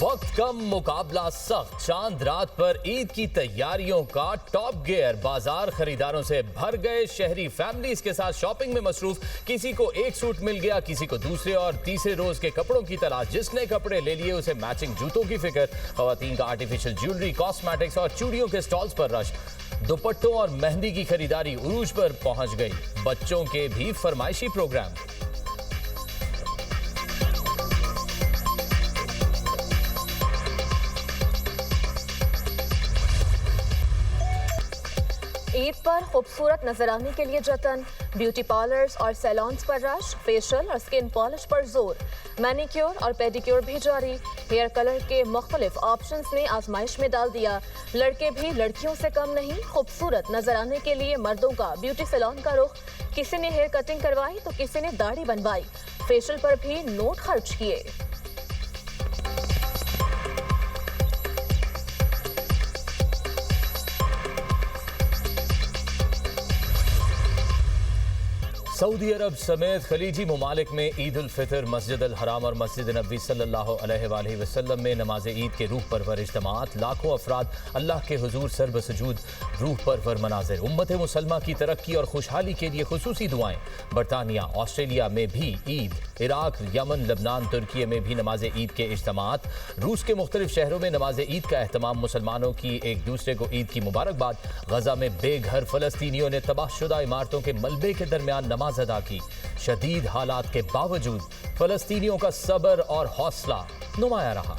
वक्त कम मुकाबला सख्त, चांद रात पर ईद की तैयारियों का टॉप गियर। बाजार खरीदारों से भर गए, शहरी फैमिलीज के साथ शॉपिंग में मसरूफ। किसी को एक सूट मिल गया, किसी को दूसरे और तीसरे रोज के कपड़ों की तलाश। जिसने कपड़े ले लिए उसे मैचिंग जूतों की फिक्र। खवातीन का आर्टिफिशियल ज्वेलरी, कॉस्मेटिक्स और चूड़ियों के स्टॉल्स पर रश। दुपट्टों और मेहंदी की खरीदारी उरूज पर पहुंच गई। बच्चों के भी फरमाइशी प्रोग्राम। ईद पर खूबसूरत नजर आने के लिए जतन। ब्यूटी पार्लर्स और सैलून्स पर रश। फेशियल और स्किन पॉलिश पर जोर। मैनिक्योर और पेडिक्योर भी जारी। हेयर कलर के मुख्तलिफ ऑप्शंस ने आजमाइश में डाल दिया। लड़के भी लड़कियों से कम नहीं। खूबसूरत नजर आने के लिए मर्दों का ब्यूटी सैलून का रुख। किसी ने हेयर कटिंग करवाई तो किसी ने दाढ़ी बनवाई। फेशियल पर भी नोट खर्च किए। सऊदी अरब समेत खलीजी ममालिक में ईद उल फितर, मस्जिद अल हराम और मस्जिद नबी सल्लल्लाहु अलैहि वसल्लम में नमाज ईद के रूह परवर इज्तिमात। लाखों अफराद अल्लाह के हुजूर सरबसजूद, रूह परवर मनाजिर। उम्मत मुसलमा की तरक्की और खुशहाली के लिए खुसूसी दुआएं। बरतानिया, ऑस्ट्रेलिया में भी ईद। इराक, यमन, लबनान, तुर्की में भी नमाज ईद के इज्तिमात। रूस के मुख्तलिफ शहरों में नमाज ईद का एहतमाम। मुसलमानों की एक दूसरे को ईद की मुबारकबाद। गजा में बेघर फलस्तीनियों ने तबाहशुदा इमारतों के मलबे के दरमियान नमाज अदा की। शदीद हालात के बावजूद फलस्तीनियों का सब्र और हौसला नुमाया रहा।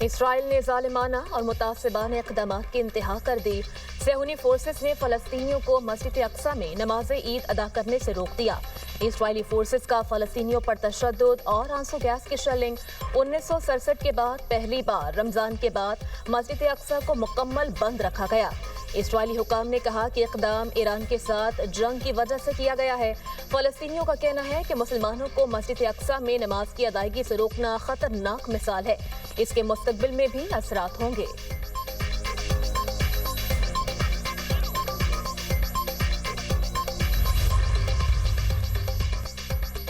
इसराइल ने जालिमाना और मुतासिबाना इक़दामात की इंतहा कर दी। सेहूनी फोर्सेस ने फलस्तीनियों को मस्जिद अक्सा में नमाज ईद अदा करने से रोक दिया। इसराइली फोर्सेस का फलस्तीनियों पर तशद्दुद और आंसू गैस की शेलिंग। 1967 के बाद पहली बार रमजान के बाद मस्जिद अक्सा को मुकम्मल बंद रखा गया। इसराइली हुकाम ने कहा कि इक़दाम ईरान के साथ जंग की वजह से किया गया है। फलस्तीनियों का कहना है कि मुसलमानों को मस्जिद अक्सा में नमाज की अदायगी से रोकना खतरनाक मिसाल है। इसके मुस्तकबिल में भी असरात होंगे।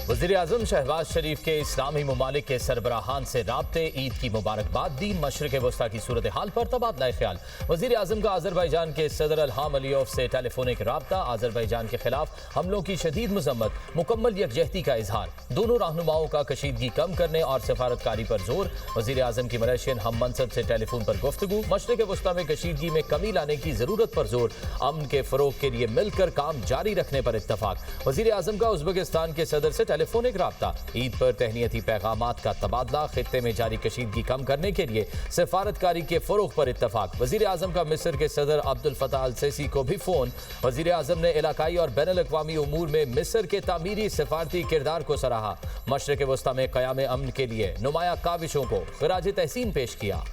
वज़ीर-ए-आज़म शहबाज शरीफ के इस्लामी ममालिक के सरबराहान से राब्ते, ईद की मुबारकबाद दी। मशरिक़ वस्ता की सूरत हाल पर तबादला ख्याल। वज़ीर-ए-आज़म का आज़रबाईजान के सदर इल्हाम अलीयव से टेलीफोनिक राब्ता। आज़रबाईजान के खिलाफ हमलों की शदीद मज़म्मत, मुकम्मल यकजहती का इजहार। दोनों रहनुमाओं का कशीदगी कम करने और सफारतकारी पर जोर। वज़ीर-ए-आज़म की मलेशियन हम मनसब से टेलीफोन पर गुफ्तगू। मशरिक़ वस्ता में कशीदगी में कमी लाने की ज़रूरत पर जोर। अमन के फ़रोग़ के लिए मिलकर काम जारी रखने पर इत्तफ़ाक़। वज़ीर-ए-आज़म का उज़्बेकिस्तान के सदर से टेलीफोनिक राब्ता। ईद पर तहनीती पैगामात का तबादला। खित्ते में जारी कशीदगी कम करने के लिए सफारतकारी के फ़रोग़ पर इत्तफ़ाक़। वज़ीर-ए-आज़म का मिस्र के सदर अब्दुल फ़ताह अल सीसी को भी फ़ोन। वज़ीर-ए-आज़म ने इलाकाई और बैनुल अक़वामी उमूर में मिस्र के तामीरी सफारती किरदार को सराहा। मशरिक़ वस्ता में क़याम अमन के लिए नुमाया काविशों को ख़िराज तहसीन पेश किया।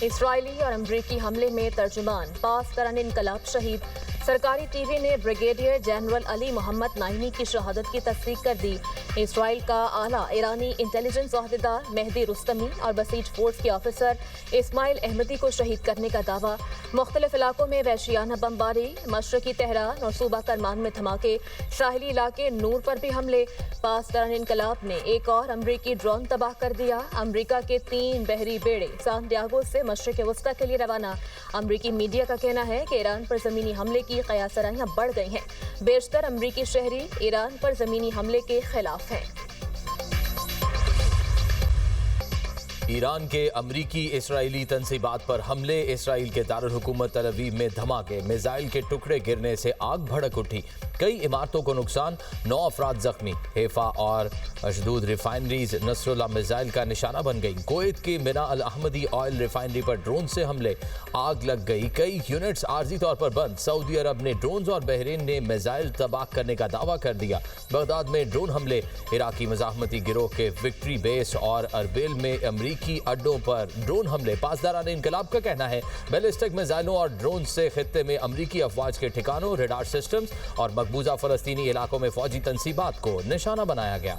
इसराइली और अमरीकी हमले में तर्जुमान पास दौरान इनकलाब शहीद। सरकारी टीवी ने brigadier general Ali Mohammad Naini की शहादत की तस्दीक कर दी। इसराइल का आला ईरानी इंटेलिजेंस अहदेदार मेहदी रुस्तमी और बसीज फोर्स के ऑफिसर इस्माइल अहमदी को शहीद करने का दावा। मुख्तलिफ इलाकों में वहशियाना बमबारी। मशरकी तेहरान और सूबा करमान में धमाके। साहिली इलाके नूर पर भी हमले। पास दौरान इनकलाब ने एक और अमरीकी ड्रोन तबाह कर दिया। अमरीका के 3 बहरी बेड़े सांतियागो से मशरिक़ वस्ता के लिए रवाना। अमरीकी मीडिया का कहना है कि ईरान पर ज़मीनी हमले की क़यासराइयां बढ़ गई हैं। बेशतर अमरीकी शहरी ईरान पर ज़मीनी हमले के खिलाफ हैं। ईरान के अमरीकी इसराइली तंसीबात पर हमले। इसराइल के दारुल हुकूमत तल अवीव में धमाके। मिसाइल के टुकड़े गिरने से आग भड़क उठी। कई इमारतों को नुकसान, 9 अफराद जख्मी। हैफा और अशदूद रिफाइनरीज नसरुल्लाह मिसाइल का निशाना बन गई। कुवैत की मिना अल अहमदी ऑयल रिफाइनरी पर ड्रोन से हमले, आग लग गई। कई यूनिट्स आर्जी तौर पर बंद। सऊदी अरब ने ड्रोन और बहरीन ने मिसाइल तबाह करने का दावा कर दिया। बगदाद में ड्रोन हमले। इराकी मज़ाहमती गिरोह के विक्ट्री बेस और अरबिल में अमरीकी अड्डों पर ड्रोन हमले। पासदारान इनकलाब का कहना है बैलिस्टिक मिसाइलों और ड्रोन से खित्ते में अमरीकी अफवाज के ठिकानों, रेडार सिस्टम्स और मकबूजा फलस्तीनी इलाकों में फौजी तंसीबात को निशाना बनाया गया।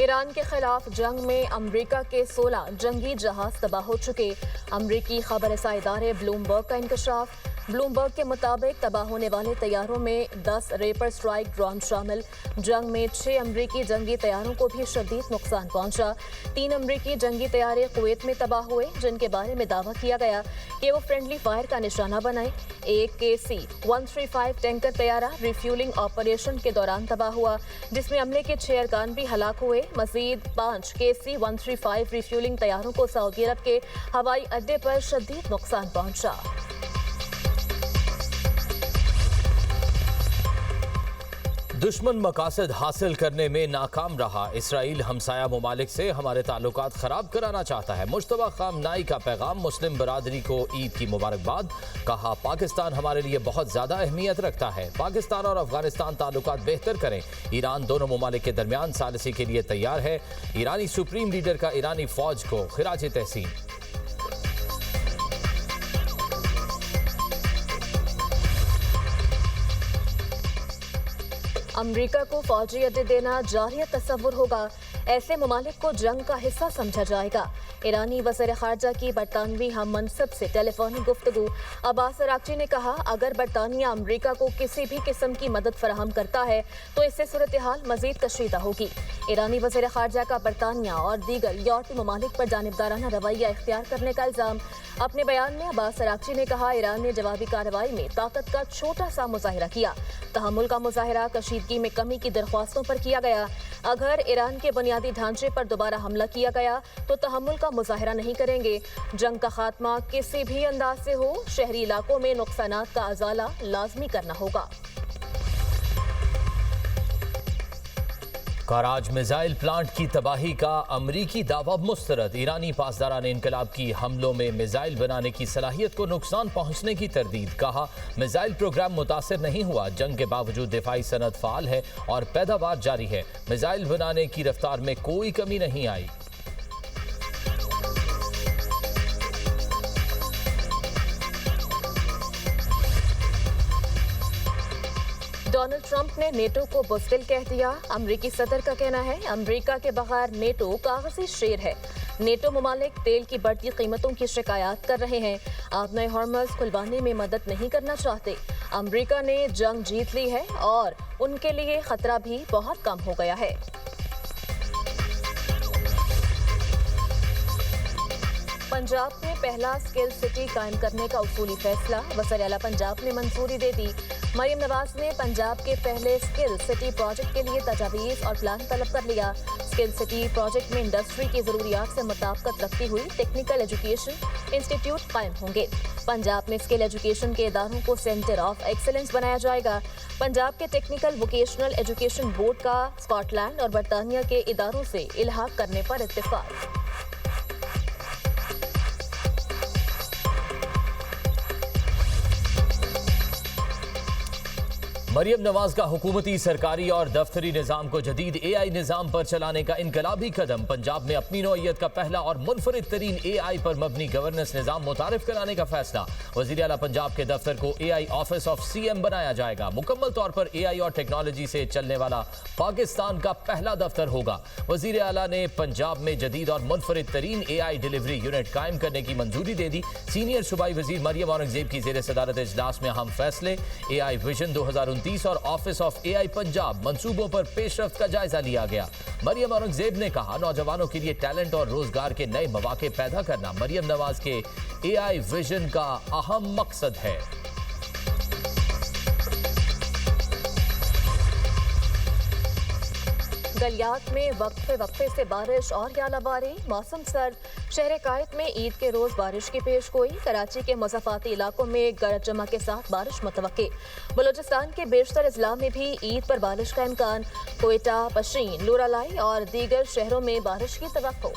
ईरान के खिलाफ जंग में अमेरिका के 16 जंगी जहाज तबाह हो चुके। अमेरिकी खबरसां इदारे ब्लूमबर्ग का इंकशाफ। ब्लूमबर्ग के मुताबिक तबाह होने वाले तैयारों में 10 रेपर स्ट्राइक ड्रोन शामिल। जंग में 6 अमेरिकी जंगी तैयारों को भी शदीद नुकसान पहुंचा। 3 अमेरिकी जंगी तैयारे कुवैत में तबाह हुए, जिनके बारे में दावा किया गया कि वो फ्रेंडली फायर का निशाना बनाए। एक KC-135 टैंकर तैयारा रिफ्यूलिंग ऑपरेशन के दौरान तबाह हुआ, जिसमें अमले के 6 अरकान भी हलाक हुए। मजीद 5 KC-135 रिफ्यूलिंग तैयारों को सऊदी अरब के हवाई अड्डे पर शदीद नुकसान पहुंचा। दुश्मन मकासद हासिल करने में नाकाम रहा। इसराइल हमसाया ममालिक से हमारे ताल्लुकात खराब कराना चाहता है। मुश्तबा खामनाई का पैगाम मुस्लिम बरादरी को ईद की मुबारकबाद। कहा, पाकिस्तान हमारे लिए बहुत ज्यादा अहमियत रखता है। पाकिस्तान और अफगानिस्तान ताल्लुकात बेहतर करें। ईरान दोनों ममालिक के दरमियान सालिसी के लिए तैयार है। ईरानी सुप्रीम लीडर का ईरानी फौज को खिराज तहसीन। अमेरिका को फौजी अड्डे देना जारी तस्वुर होगा। ऐसे ममालिक को जंग का हिस्सा समझा जाएगा। ईरानी वज़ीर ख़ारजा की बरतानवी हम मनसब से टेलीफोनिक गुफ्तगू। अब्बास अरागची ने कहा, अगर बरतानिया अमेरिका को किसी भी किस्म की मदद फराहम करता है तो इससे सूरत हाल मजीद कशीदा होगी। ईरानी वज़ीर ख़ारजा का बरतानिया और दीगर यूरोपीय ममालिक पर जानिबदाराना रवैया इख्तियार करने का इल्ज़ाम। अपने बयान में अब्बास अरागची ने कहा, ईरान ने जवाबी कार्रवाई में ताकत का छोटा सा मुजाहिरा किया। तहम्मुल का मुजाहिरा कशीदगी में कमी की दरख्वास्तों पर किया गया। अगर ईरान के बुनियादी ढांचे पर दोबारा हमला किया गया तो तहम्मुल का मुजाहिरा नहीं करेंगे। जंग का खात्मा किसी भी अंदाज से हो, शहरी इलाकों में नुकसानात का अजाला लाजमी करना होगा। कराज मिसाइल प्लांट की तबाही का अमरीकी दावा मुस्तरद। ईरानी पासदारान इनकलाब की हमलों में मिसाइल बनाने की सलाहियत को नुकसान पहुंचने की तरदीद। कहा, मिसाइल प्रोग्राम मुतासिर नहीं हुआ। जंग के बावजूद दिफाई सनद फाल है और पैदावार जारी है। मिसाइल बनाने की रफ्तार में कोई कमी नहीं आई। डोनाल्ड ट्रंप ने नेटो को बुज़दिल कह दिया। अमरीकी सदर का कहना है, अमरीका के बगैर नेटो कागजी शेर है। नेटो ममालिक तेल की बढ़ती कीमतों की शिकायत कर रहे हैं। आबनाए हॉर्मज़ खुलवाने में मदद नहीं करना चाहते। अमरीका ने जंग जीत ली है और उनके लिए खतरा भी बहुत कम हो गया है। पंजाब में पहला स्किल सिटी कायम करने का उसूली फैसला। वज़ीर आला पंजाब ने मंजूरी दे दी। मरियम नवाज ने पंजाब के पहले स्किल सिटी प्रोजेक्ट के लिए तजावीज़ और प्लान तलब कर लिया। स्किल सिटी प्रोजेक्ट में इंडस्ट्री की ज़रूरियात से मुताबिकत रखती हुई टेक्निकल एजुकेशन इंस्टीट्यूट कायम होंगे। पंजाब में स्किल एजुकेशन के इदारों को सेंटर ऑफ एक्सीलेंस बनाया जाएगा। पंजाब के टेक्निकल वोकेशनल एजुकेशन बोर्ड का स्कॉटलैंड और बरतानिया के इदारों से इल्हाक करने पर इत्तेफाक। मरियम नवाज का हुकूमती, सरकारी और दफ्तरी निज़ाम को जदीद AI निज़ाम पर चलाने का इनकलाबी कदम। पंजाब में अपनी नौइयत का पहला और मुनफरिद तरीन AI पर मबनी गवर्नेंस निज़ाम मुतारिफ कराने का फैसला। वज़ीर आला पंजाब के दफ्तर को AI ऑफिस ऑफ CM बनाया जाएगा। मुकम्मल तौर पर AI और टेक्नोलॉजी से चलने वाला पाकिस्तान का पहला दफ्तर होगा। वज़ीर आला ने पंजाब में जदीद और मुनफरिद तरीन AI डिलीवरी यूनिट कायम करने की मंजूरी दे दी। सीनियर सूबाई वज़ीर मरियम औरंगजेब की ज़ेर सदारत इजलास में अहम फैसले। AI विजन 2029 और ऑफिस ऑफ AI पंजाब मंसूबों पर पेशरफ्त का जायजा लिया गया। मरियम औरंगजेब ने कहा, नौजवानों के लिए टैलेंट और रोजगार के नए मौके पैदा करना मरियम नवाज के AI विजन का अहम मकसद है। गलियात में वक्फे से बारिश और यालाबारी। मौसम सर्द। शहर कायद में ईद के रोज बारिश की पेशगोई। कराची के मुज़ाफ़ाती इलाकों में गरज चमक के साथ बारिश मुतवक्के। बलूचिस्तान के बेशतर अजला में भी ईद पर बारिश का इम्कान। कोयटा, पशीन, लुरालाई और दीगर शहरों में बारिश की तवक्को।